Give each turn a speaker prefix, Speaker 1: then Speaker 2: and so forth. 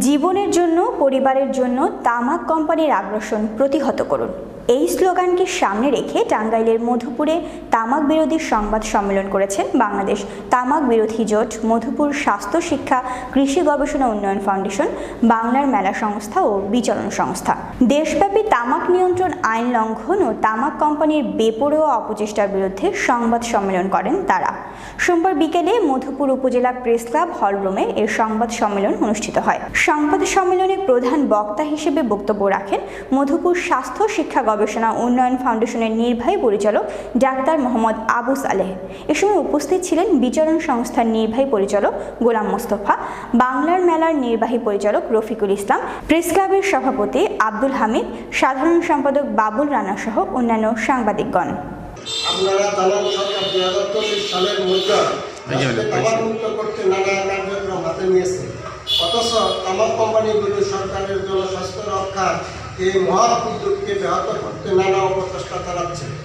Speaker 1: জীবনের জন্য, পরিবারের জন্য তামাক কোম্পানির আগ্রাসন প্রতিহত করুন। এই স্লোগানকে সামনে রেখে টাঙ্গাইলের মধুপুরে তামাক বিরোধী সংবাদ সম্মেলন করেছেন বাংলাদেশ তামাক বিরোধী জোট, মধুপুর স্বাস্থ্য শিক্ষা কৃষি গবেষণা উন্নয়ন ফাউন্ডেশন, বাংলার মেলা সংস্থা ও বিচরণ সংস্থা। দেশব্যাপী তামাক নিয়ন্ত্রণ আইন লঙ্ঘন ও তামাক কোম্পানির বেপরোয়া অপচেষ্টার বিরুদ্ধে সংবাদ সম্মেলন করেন তারা। সোমবার বিকেলে মধুপুর উপজেলা প্রেস ক্লাব হলরুমে এর সংবাদ সম্মেলন অনুষ্ঠিত হয়। সংবাদ সম্মেলনে প্রধান বক্তা হিসেবে বক্তব্য রাখেন মধুপুর স্বাস্থ্য শিক্ষা গবেষণা উন্নয়ন ফাউন্ডেশনের নির্বাহী পরিচালক ডাক্তার মোহাম্মদ আবু সালেহ। এ সময় উপস্থিত ছিলেন বিচরণ সংস্থার নির্বাহী পরিচালক গোলাম মোস্তফা, বাংলার মেলার নির্বাহী পরিচালক রফিকুল ইসলাম, প্রেস ক্লাবের সভাপতি আব্দুল হামিদ, সাধারণ সম্পাদক বাবুল রানা সহ অন্যান্য সাংবাদিকগণ।
Speaker 2: আপনারা জানান সরকার 2024 সালের মধ্যে তামাকমুক্ত করতে নানা কার্যক্রম হাতে নিয়েছে, অথচ তামাক কোম্পানিগুলো সরকারের জনস্বাস্থ্য রক্ষার এই মহৎ উদ্যোগকে ব্যাহত করতে নানা অপচেষ্টা চালাচ্ছে।